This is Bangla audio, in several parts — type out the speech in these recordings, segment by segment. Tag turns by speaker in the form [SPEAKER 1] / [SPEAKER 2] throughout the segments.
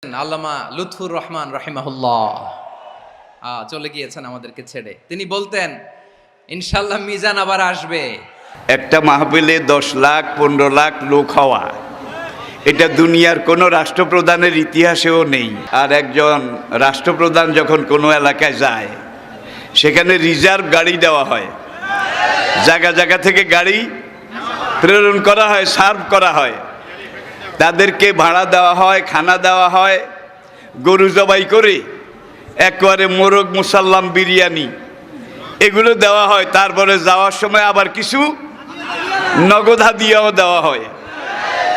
[SPEAKER 1] আল্লামা লুৎফুর রহমান রাহিমাহুল্লাহ চলে গিয়েছেন আমাদেরকে ছেড়ে। তিনি বলতেন, ইনশাল্লাহ মিজান আবার আসবে।
[SPEAKER 2] একটা মাহফিলে 10 লাখ 15 লাখ লোক হওয়া, এটা দুনিয়ার কোনো রাষ্ট্রপ্রধানের ইতিহাসেও নেই। আর একজন রাষ্ট্রপ্রধান যখন কোনো এলাকায় যায়, সেখানে রিজার্ভ গাড়ি দেওয়া হয়, জায়গা জায়গা থেকে গাড়ি প্রেরণ করা হয়, সার্ভ করা হয়, তাদেরকে ভাড়া দেওয়া হয়, খানা দেওয়া হয়, গরু জবাই করে একবারে মোরগ মুসাল্লাম বিরিয়ানি এগুলো দেওয়া হয়। তারপরে যাওয়ার সময় আবার কিছু নগদ হাদিয়াও দেওয়া হয়।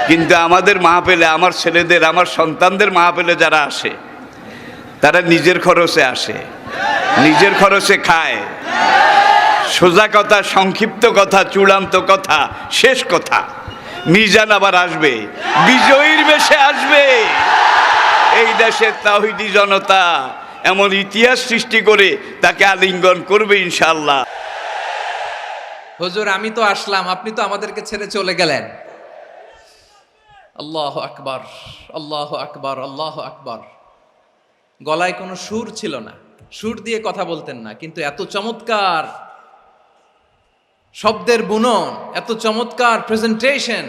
[SPEAKER 2] কিন্তু আমাদের মাহফিলে, আমার ছেলেদের, আমার সন্তানদের মাহফিলে যারা আসে, তারা নিজের খরচে আসে, নিজের খরচে খায়। সোজা কথা, সংক্ষিপ্ত কথা, চূড়ান্ত কথা, শেষ কথা, মিজান আবার আসবে, বিজয়ীর বেশে আসবে। এই দেশের তাওহীদি জনতা এমন ইতিহাস সৃষ্টি করে তাকে আলিঙ্গন করবে ইনশাআল্লাহ।
[SPEAKER 1] হুজুর, আমি তো আসলাম, আপনি তো আমাদেরকে ছেড়ে চলে গেলেন। আল্লাহু আকবার, আল্লাহু আকবার, আল্লাহু আকবার। গলায় কোনো সুর ছিল না, সুর দিয়ে কথা বলতেন না, কিন্তু এত চমৎকার শব্দের বুনন, এত চমৎকার প্রেজেন্টেশন,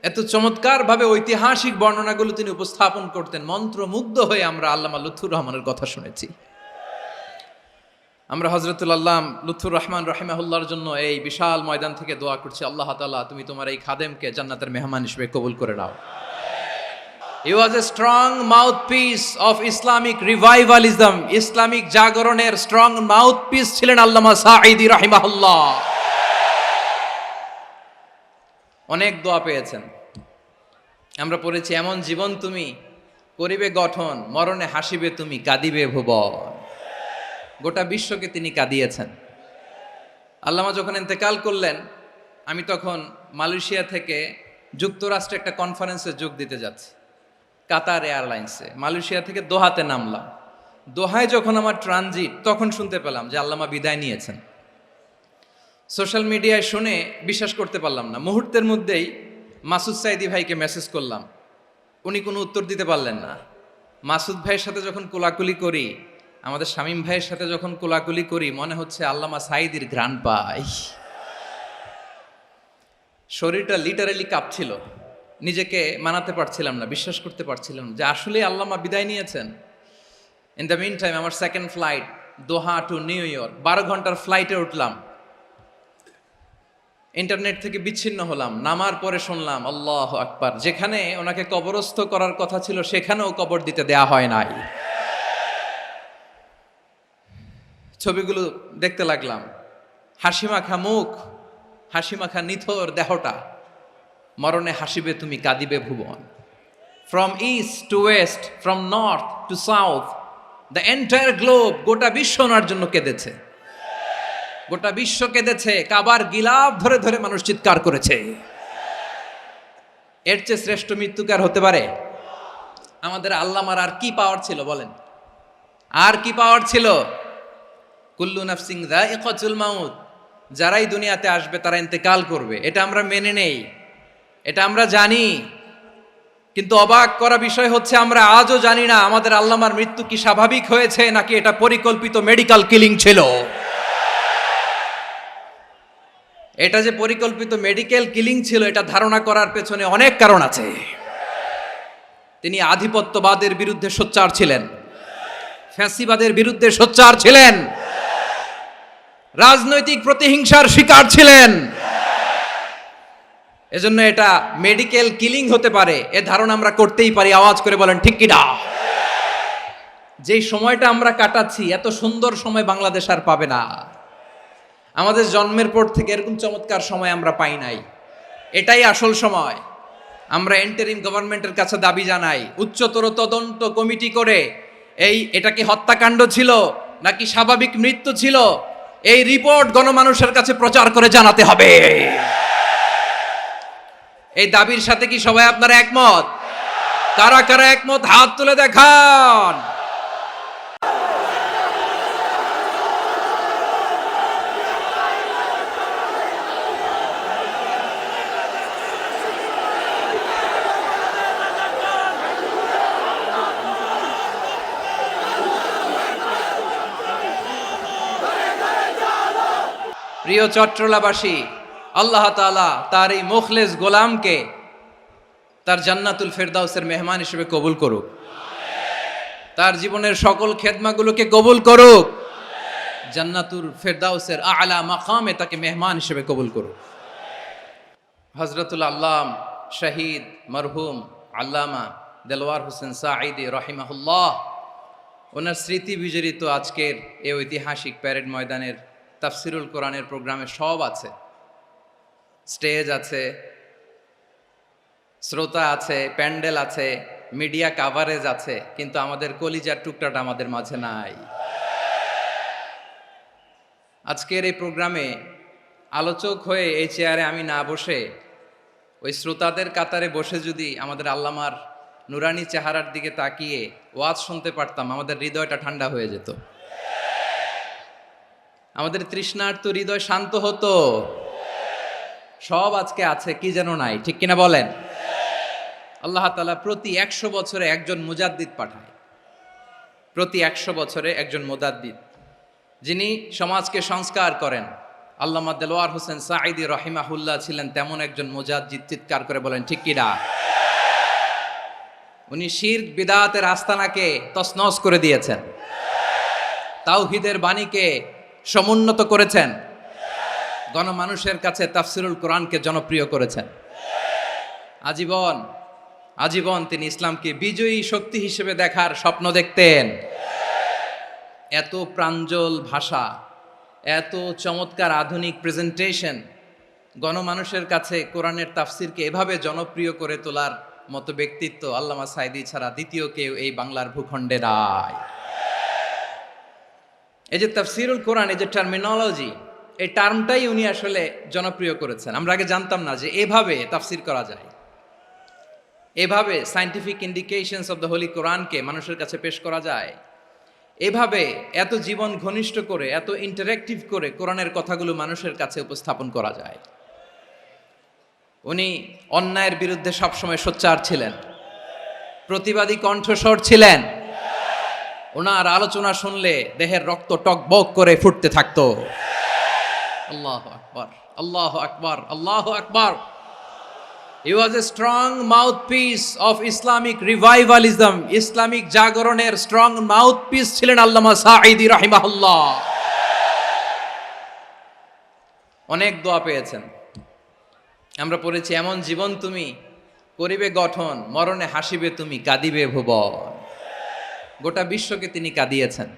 [SPEAKER 1] এত চমৎকার ভাবে ঐতিহাসিক বর্ণনাগুলো তিনি উপস্থাপন করতেন। মন্ত্রমুগ্ধ হয়ে আমরা আল্লামা লুৎফুর রহমানের কথা শুনেছি। আমরা হযরতুল আল্লাম লুৎফুর রহমান রাহিমাহুল্লাহর জন্য এই বিশাল ময়দান থেকে দোয়া করছি, আল্লাহ তাআলা তুমি তোমার এই খাদেমকে জান্নাতের মেহমান হিসেবে কবুল করে নাও। He was a strong mouthpiece of Islamic revivalism. Islamic জাগরণের স্ট্রং মাউথপিস ছিলেন আল্লামা সাঈদী রাহিমাহুল্লাহ। অনেক দোয়া পেয়েছেন, আমরা পড়েছি, এমন জীবন তুমি করিবে গঠন, মরণে হাসিবে তুমি, কাঁদিবে ভুবন। গোটা বিশ্বকে তিনি কাঁদিয়েছেন। আল্লামা যখন ইন্তেকাল করলেন, আমি তখন মালয়েশিয়া থেকে যুক্তরাষ্ট্রে একটা কনফারেন্সে যোগ দিতে যাচ্ছি, কাতার এয়ারলাইন্সে। মালয়েশিয়া থেকে দোহাতে নামলাম। দোহায় যখন আমার ট্রানজিট, তখন শুনতে পেলাম যে আল্লামা বিদায় নিয়েছেন। সোশ্যাল মিডিয়ায় শুনে বিশ্বাস করতে পারলাম না। মুহূর্তের মধ্যেই মাসুদ সাইদি ভাইকে মেসেজ করলাম, উনি কোনো উত্তর দিতে পারলেন না। মাসুদ ভাইয়ের সাথে যখন কোলাকুলি করি, আমাদের শামীম ভাইয়ের সাথে যখন কোলাকুলি করি, মনে হচ্ছে আল্লামা সাইদির ঘ্রাণ পাই। শরীরটা লিটারালি কাঁপছিল, নিজেকে মানাতে পারছিলাম না, বিশ্বাস করতে পারছিলাম যে আসলে আল্লামা বিদায় নিয়েছেন। ইন দ্য মিন টাইম আমার সেকেন্ড ফ্লাইট, দোহা টু নিউ ইয়র্ক, 12 ঘন্টার ফ্লাইটে উঠলাম। ইন্টারনেট থেকে বিচ্ছিন্ন হলাম। নামার পরে শুনলাম আল্লাহু আকবার, যেখানে ওনাকে কবরস্থ করার কথা ছিল সেখানেও কবর দিতে দেয়া হয় নাই। ছবিগুলো দেখতে লাগলাম, হাসিমাখা মুখ, হাসিমাখা নিথর দেহটা, মরণে হাসিবে তুমি, কাঁদিবে ভুবন। From east to west, from north to south, the entire globe, গোটা বিশ্ব ওনার জন্য কেঁদেছে, গোটা বিশ্ব কেঁদেছে। কাবার গিলাফ ধরে ধরে মানুষ চিৎকার করেছে। এর চেয়ে শ্রেষ্ঠ মৃত্যুকার হতে পারে? আমাদের আল্লামার আর কি পাওয়ার ছিল বলেন? আর কি পাওয়ার ছিল? কুল্লু নাফসিন যায়িকাতুল মাউত, যারাই দুনিয়াতে আসবে তারা ইন্তেকাল করবে, এটা আমরা মেনে নেই, এটা আমরা জানি। কিন্তু অবাক করা বিষয় হচ্ছে, আমরা আজও জানি না আমাদের আল্লামার মৃত্যু কি স্বাভাবিক হয়েছে নাকি এটা পরিকল্পিত মেডিকেল কিলিং ছিল। এটা যে পরিকল্পিত মেডিকেল কিলিং ছিল, এটা ধারণা করার পেছনে অনেক কারণ আছে। তিনি আধিপত্যবাদের বিরুদ্ধে সোচ্চার ছিলেন, ফ্যাসিবাদের বিরুদ্ধে সোচ্চার ছিলেন, রাজনৈতিক প্রতিহিংসার শিকার ছিলেন। এজন্য এটা মেডিকেল কিলিং হতে পারে এ ধারণা আমরা করতেই পারি। আওয়াজ করে বলেন ঠিক কিনা? যেই সময়টা আমরা কাটাচ্ছি, এত সুন্দর সময় বাংলাদেশ আর পাবে না। আমাদের জন্মের পর থেকে এরকম চমৎকার সময় আমরা পাই নাই। এটাই আসল সময়। আমরা ইন্টারিম গভর্নমেন্টের কাছে দাবি জানাই, উচ্চতর তদন্ত কমিটি করে এটা কি হত্যাকাণ্ড ছিল নাকি স্বাভাবিক মৃত্যু ছিল, এই রিপোর্ট গণমানুষের কাছে প্রচার করে জানাতে হবে। এই দাবির সাথে কি সবাই আপনারা একমত? কারা কারা একমত হাত তুলে দেখান। প্রিয় চট্টলাবাসী, আল্লাহ তাআলা তার এই মুখলেস গোলামকে তার জান্নাতুল ফেরদাউসের মেহমান হিসেবে কবুল করুক, তার জীবনের সকল খেদমাগুলোকে কবুল করুক, জান্নাতুল ফেরদাউসের আলা মাকামে তাকে মেহমান হিসেবে কবুল করুক। হযরতুল আল্লাম শহীদ মরহুম আল্লামা দেলওয়ার হোসেন সাঈদী রাহিমাহুল্লাহ, ওনার স্মৃতি বিজড়িত আজকের এই ঐতিহাসিক প্যারেড ময়দানের তাফসিরুল কোরআনের প্রোগ্রামে সব আছে, স্টেজ আছে, শ্রোতা আছে, প্যান্ডেল আছে, মিডিয়া কাভারেজ আছে, কিন্তু আমাদের কলিজার টুকরাটা আমাদের মাঝে নাই। আজকের এই প্রোগ্রামে আলোচক হয়ে এই চেয়ারে আমি না বসে ওই শ্রোতাদের কাতারে বসে যদি আমাদের আল্লামার নুরানি চেহারার দিকে তাকিয়ে ওয়াজ শুনতে পারতাম, আমাদের হৃদয়টা ঠান্ডা হয়ে যেত, আমাদের তৃষ্ণার্ত হৃদয় শান্ত হতো। সব আজকে আছে, কি যেন নাই, ঠিক কিনা বলেন? আল্লাহ তাআলা প্রতি 100 বছরে একজন মুজাদ্দিদ পাঠায়, প্রতি 100 বছরে একজন মুজাদ্দিদ, যিনি সমাজকে সংস্কার করেন। আল্লামা দেলওয়ার হোসেন সাঈদী রাহিমাহুল্লাহ ছিলেন তেমন একজন মুজাদ্দিদ। চিৎকার করে বলেন ঠিক কিনা? উনি শিরক বিদআতের আস্তানাকে তছনছ করে দিয়েছেন, তাওহীদের বাণীকে সমুন্নত করেছেন, গণমানুষের কাছে তাফসিরুল কোরআনকে জনপ্রিয় করেছেন। আজীবন তিনি ইসলামকে বিজয়ী শক্তি হিসেবে দেখার স্বপ্ন দেখতেন। এত প্রাঞ্জল ভাষা, এত চমৎকার আধুনিক প্রেজেন্টেশন, গণমানুষের কাছে কোরআনের তাফসিরকে এভাবে জনপ্রিয় করে তোলার মতো ব্যক্তিত্ব আল্লামা সাঈদী ছাড়া দ্বিতীয় কেউ এই বাংলার ভূখণ্ডে নাই। এই যে তাফসিরুল কোরআন, এই যে টার্মিনোলজি, এই টার্মটাই উনি আসলে জনপ্রিয় করেছেন। আমরা আগে জানতাম না যে এভাবে তাফসির করা যায়, এভাবে scientific indications of the Holi কোরআনকে মানুষের কাছে পেশ করা যায়, এভাবে এত জীবন ঘনিষ্ঠ করে, এত ইন্টারেক্টিভ করে কোরআনের কথাগুলো মানুষের কাছে উপস্থাপন করা যায়। উনি অন্যায়ের বিরুদ্ধে সবসময় সোচ্চার ছিলেন, প্রতিবাদী কণ্ঠস্বর ছিলেন। ওনার আলোচনা শুনলে দেহের রক্ত টকবক করে ফুটতে থাকতো। আল্লাহু আকবার, আল্লাহু আকবার, আল্লাহু আকবার। He was a strong mouthpiece of Islamic revivalism. Islamic জাগরণের স্ট্রং মাউথপিস ছিলেন আল্লামা সাঈদী রাহিমাহুল্লাহ। অনেক দোয়া পেয়েছেন, আমরা পড়েছি, এমন জীবন তুমি করিবে গঠন, মরণে হাসিবে তুমি, কাঁদিবে ভুবন। গোটা বিশ্বকে তিনি কাঁদিয়েছেন।